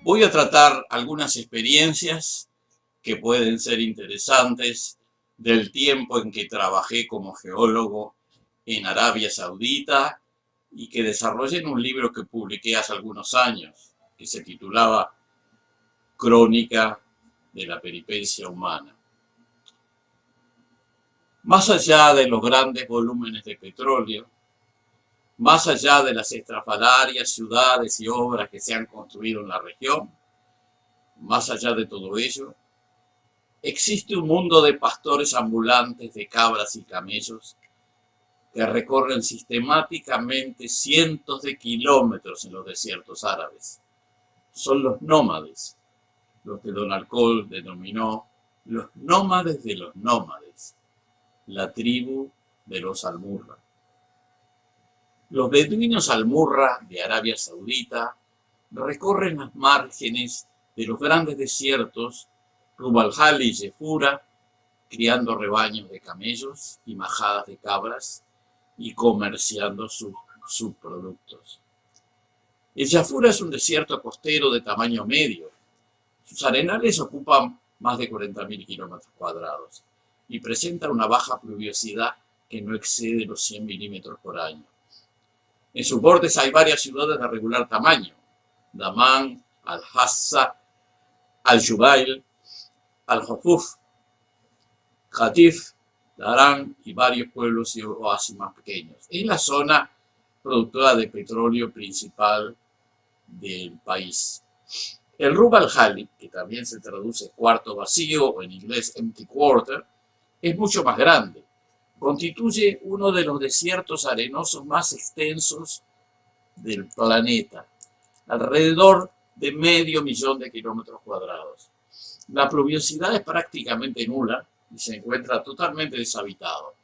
Voy a tratar algunas experiencias que pueden ser interesantes del tiempo en que trabajé como geólogo en Arabia Saudita y que desarrollé en un libro que publiqué hace algunos años, que se titulaba Crónica de la peripecia humana. Más allá de los grandes volúmenes de petróleo, más allá de las estrafalarias ciudades y obras que se han construido en la región, más allá de todo ello, existe un mundo de pastores ambulantes de cabras y camellos que recorren sistemáticamente cientos de kilómetros en los desiertos árabes. Son los nómades, lo que Donald Cole denominó los nómades de los nómades, la tribu de los Almurra. Los beduinos Almurra de Arabia Saudita recorren las márgenes de los grandes desiertos Rub al-Khali y Jafura, criando rebaños de camellos y majadas de cabras y comerciando sus subproductos. El Jafura es un desierto costero de tamaño medio. Sus arenales ocupan más de 40.000 kilómetros cuadrados y presenta una baja pluviosidad que no excede los 100 milímetros por año. En sus bordes hay varias ciudades de regular tamaño: Daman, Al-Hassa, Al-Jubail, Al-Hufuf, Qatif, Daran y varios pueblos y oasis más pequeños. Es la zona productora de petróleo principal del país. El Rub al-Khali, que también se traduce cuarto vacío o en inglés empty quarter, es mucho más grande. Constituye uno de los desiertos arenosos más extensos del planeta, alrededor de 500.000 de kilómetros cuadrados. La pluviosidad es prácticamente nula y se encuentra totalmente deshabitado.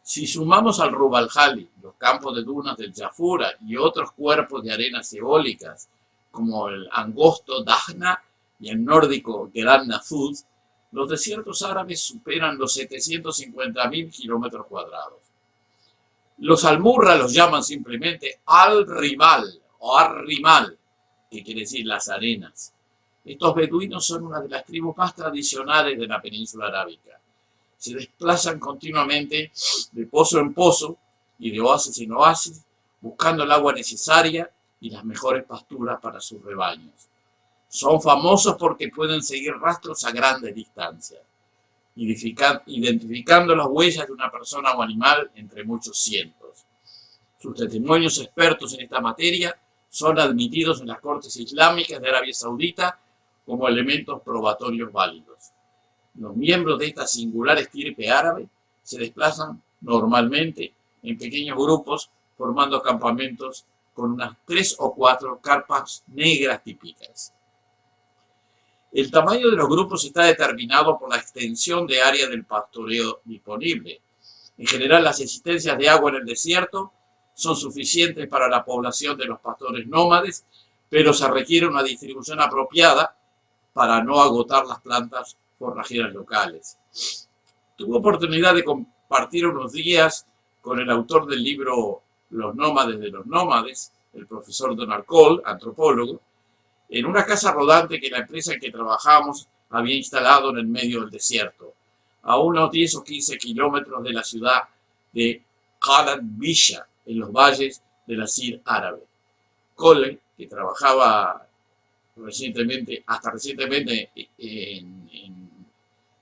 Si sumamos al Rub al-Khali los campos de dunas del Jafura y otros cuerpos de arenas eólicas como el angosto Dahna y el nórdico Gran Nafud, los desiertos árabes superan los 750.000 kilómetros cuadrados. Los Almurra los llaman simplemente Al-Rimal o Ar-Rimal, que quiere decir las arenas. Estos beduinos son una de las tribus más tradicionales de la península arábica. Se desplazan continuamente de pozo en pozo y de oasis en oasis, buscando el agua necesaria y las mejores pasturas para sus rebaños. Son famosos porque pueden seguir rastros a grandes distancias, identificando las huellas de una persona o animal entre muchos cientos. Sus testimonios expertos en esta materia son admitidos en las cortes islámicas de Arabia Saudita como elementos probatorios válidos. Los miembros de esta singular estirpe árabe se desplazan normalmente en pequeños grupos, formando campamentos con unas 3 o 4 carpas negras típicas. El tamaño de los grupos está determinado por la extensión de área del pastoreo disponible. En general, las existencias de agua en el desierto son suficientes para la población de los pastores nómades, pero se requiere una distribución apropiada para no agotar las plantas forrajeras locales. Tuve oportunidad de compartir unos días con el autor del libro Los nómades de los nómades, el profesor Donald Cole, antropólogo, en una casa rodante que la empresa en que trabajamos había instalado en el medio del desierto, a unos 10 o 15 kilómetros de la ciudad de Khalat Bisha, en los valles de la Sir árabe. Cole, que trabajaba hasta recientemente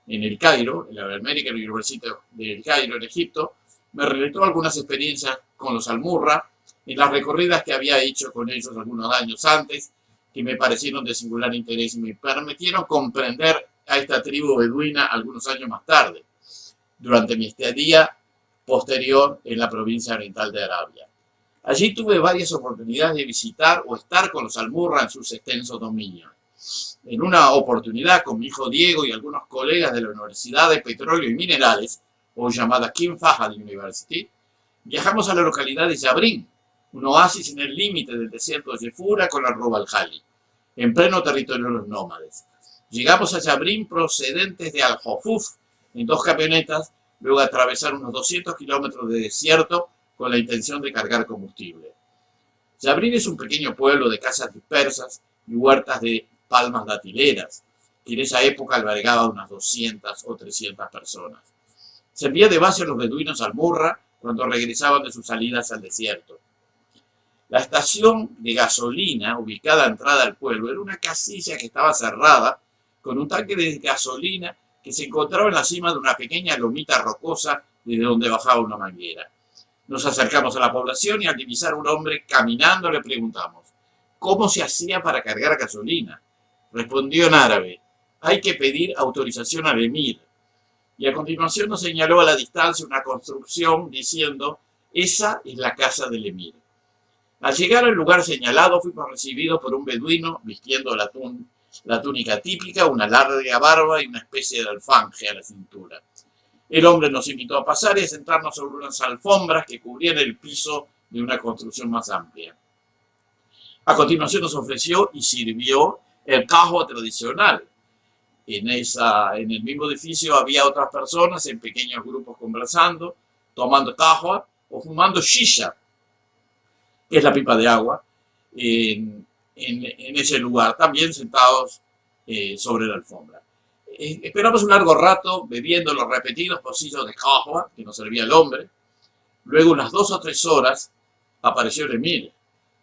en el Cairo, en la American University del Cairo, en Egipto, me relató algunas experiencias con los Almurra en las recorridas que había hecho con ellos algunos años antes, que me parecieron de singular interés y me permitieron comprender a esta tribu beduina algunos años más tarde, durante mi estadía posterior en la provincia oriental de Arabia. Allí tuve varias oportunidades de visitar o estar con los Almurra en sus extensos dominios. En una oportunidad con mi hijo Diego y algunos colegas de la Universidad de Petróleo y Minerales, hoy llamada King Fahd University, viajamos a la localidad de Jabrin, un oasis en el límite del desierto de Jafura con el Rub al-Khali, en pleno territorio de los nómades. Llegamos a Jabrin procedentes de Al-Hufuf en 2 camionetas, luego de atravesar unos 200 kilómetros de desierto con la intención de cargar combustible. Jabrin es un pequeño pueblo de casas dispersas y huertas de palmas datileras, que en esa época albergaba unas 200 o 300 personas. Servía de base a los beduinos al-Murra cuando regresaban de sus salidas al desierto. La estación de gasolina, ubicada a la entrada del pueblo, era una casilla que estaba cerrada con un tanque de gasolina que se encontraba en la cima de una pequeña lomita rocosa desde donde bajaba una manguera. Nos acercamos a la población y al divisar a un hombre caminando le preguntamos cómo se hacía para cargar gasolina. Respondió en árabe: hay que pedir autorización al emir. Y a continuación nos señaló a la distancia una construcción diciendo: esa es la casa del emir. Al llegar al lugar señalado fuimos recibidos por un beduino vistiendo la túnica típica, una larga barba y una especie de alfanje a la cintura. El hombre nos invitó a pasar y a sentarnos sobre unas alfombras que cubrían el piso de una construcción más amplia. A continuación nos ofreció y sirvió el kahwa tradicional. En el mismo edificio había otras personas en pequeños grupos conversando, tomando kahwa o fumando shisha, que es la pipa de agua, en ese lugar, también sentados sobre la alfombra. Esperamos un largo rato bebiendo los repetidos pocillos de kahwa que nos servía el hombre. Luego, unas 2 o 3 horas, apareció el emir.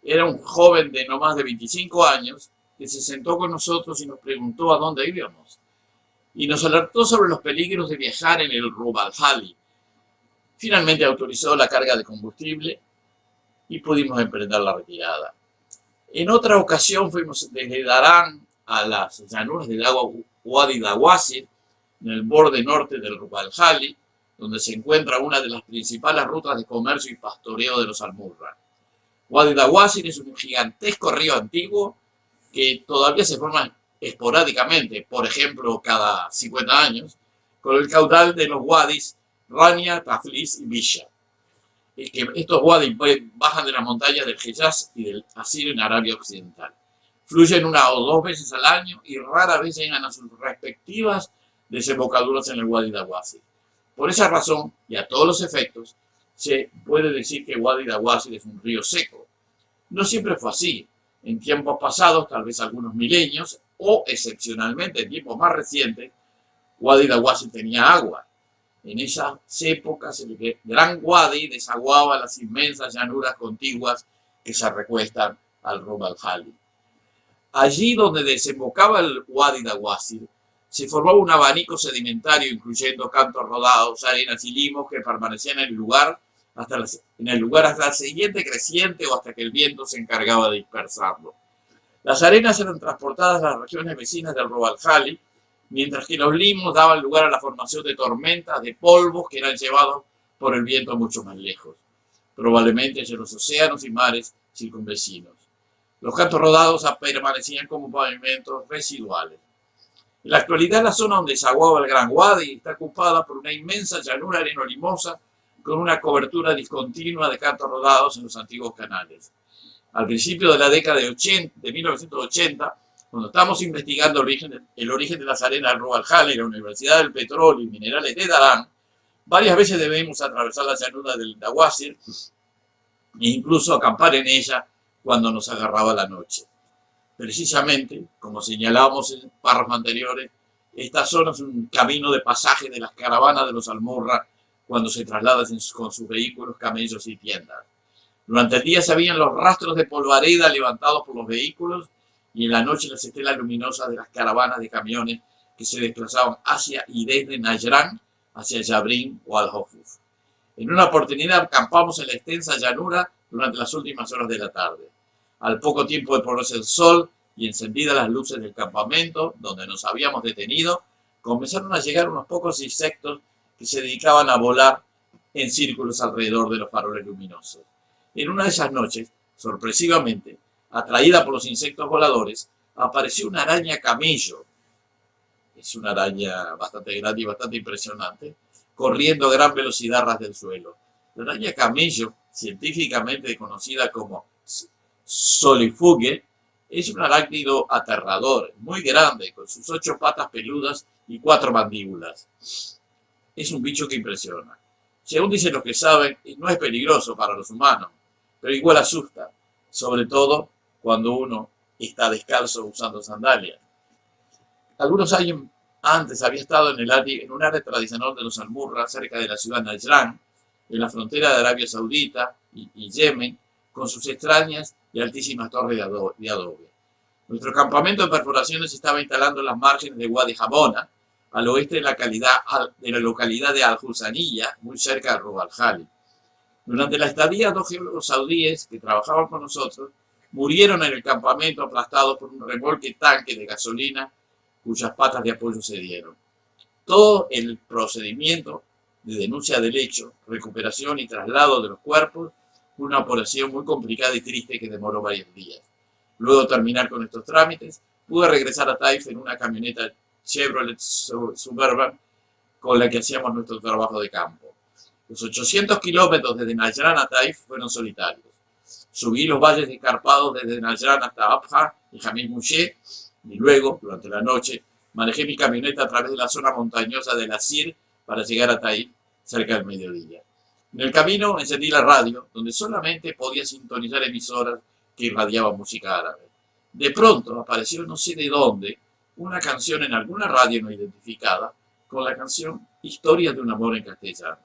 Era un joven de no más de 25 años que se sentó con nosotros y nos preguntó a dónde íbamos. Y nos alertó sobre los peligros de viajar en el Rub al-Khali. Finalmente autorizó la carga de combustible y pudimos emprender la retirada. En otra ocasión fuimos desde Darán a las llanuras del lago Wadi Dawasir, en el borde norte del Rub al-Khali, donde se encuentra una de las principales rutas de comercio y pastoreo de los al-Murra. Wadi Dawasir es un gigantesco río antiguo que todavía se forma esporádicamente, por ejemplo, cada 50 años, con el caudal de los wadis Rania, Taflis y Bisha. Estos wadis bajan de las montañas del Hejaz y del Asir en Arabia Occidental. Fluyen 1 o 2 veces al año y rara vez llegan a sus respectivas desembocaduras en el Wadi Dawasir. Por esa razón, y a todos los efectos, se puede decir que Wadi Dawasir es un río seco. No siempre fue así. En tiempos pasados, tal vez algunos milenios, o excepcionalmente en tiempos más recientes, Wadi Dawasir tenía agua. En esas épocas, el gran Wadi desaguaba las inmensas llanuras contiguas que se recuestan al Rub al-Khali. Allí donde desembocaba el Wadi Dawasir, se formaba un abanico sedimentario incluyendo cantos rodados, arenas y limos que permanecían en el lugar hasta el siguiente creciente o hasta que el viento se encargaba de dispersarlo. Las arenas eran transportadas a las regiones vecinas del Rub al-Khali, mientras que los limos daban lugar a la formación de tormentas de polvos que eran llevados por el viento mucho más lejos, probablemente hacia los océanos y mares circunvecinos. Los cantos rodados permanecían como pavimentos residuales. En la actualidad, la zona donde desaguaba el Gran Wadi está ocupada por una inmensa llanura areno-limosa con una cobertura discontinua de cantos rodados en los antiguos canales. Al principio de la década de 1980, cuando estamos investigando el origen de las arenas del Rub al-Khali en la Universidad del Petróleo y Minerales de Darán, varias veces debemos atravesar la llanura del Dawasir e incluso acampar en ella cuando nos agarraba la noche. Precisamente, como señalábamos en párrafos anteriores, esta zona es un camino de pasaje de las caravanas de los al-Murra cuando se trasladan con sus vehículos, camellos y tiendas. Durante el día se veían los rastros de polvareda levantados por los vehículos y en la noche las estelas luminosas de las caravanas de camiones que se desplazaban hacia y desde Najrán hacia Yabrín o Al-Hofuf. En una oportunidad acampamos en la extensa llanura durante las últimas horas de la tarde. Al poco tiempo de ponerse el sol y encendidas las luces del campamento donde nos habíamos detenido, comenzaron a llegar unos pocos insectos que se dedicaban a volar en círculos alrededor de los faroles luminosos. En una de esas noches, sorpresivamente, atraída por los insectos voladores, apareció una araña camello. Es una araña bastante grande y bastante impresionante, corriendo a gran velocidad ras del suelo. La araña camello, científicamente conocida como solifuge, es un arácnido aterrador, muy grande, con sus 8 patas peludas y 4 mandíbulas. Es un bicho que impresiona. Según dicen los que saben, no es peligroso para los humanos, pero igual asusta, sobre todo cuando uno está descalzo usando sandalias. Algunos años antes había estado en un área tradicional de los almurras, cerca de la ciudad de Najrán, en la frontera de Arabia Saudita y Yemen, con sus extrañas y altísimas torres de adobe. Nuestro campamento de perforaciones estaba instalando en las márgenes de Wadi Habona, al oeste de la localidad de Al-Husaniyya, muy cerca de Rub al-Khali. Durante la estadía, 2 geólogos saudíes que trabajaban con nosotros murieron en el campamento aplastados por un remolque tanque de gasolina cuyas patas de apoyo cedieron. Todo el procedimiento de denuncia del hecho, recuperación y traslado de los cuerpos fue una operación muy complicada y triste que demoró varios días. Luego de terminar con estos trámites, pude regresar a Taif en una camioneta Chevrolet Suburban con la que hacíamos nuestro trabajo de campo. Los 800 kilómetros desde Najrán a Taif fueron solitarios. Subí los valles escarpados desde Najrán hasta Abha y Hamid Mouché, y luego, durante la noche, manejé mi camioneta a través de la zona montañosa de Nasir para llegar a Taif cerca del mediodía. En el camino encendí la radio, donde solamente podía sintonizar emisoras que irradiaban música árabe. De pronto apareció, no sé de dónde, una canción en alguna radio no identificada, con la canción Historia de un amor en castellano.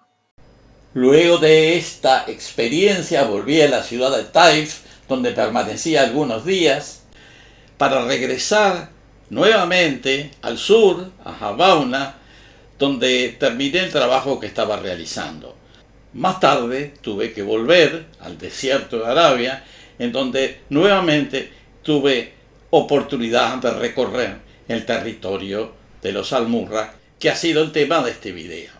Luego de esta experiencia volví a la ciudad de Taif, donde permanecí algunos días, para regresar nuevamente al sur, a Jabauna, donde terminé el trabajo que estaba realizando. Más tarde tuve que volver al desierto de Arabia, en donde nuevamente tuve oportunidad de recorrer el territorio de los almurras, que ha sido el tema de este video.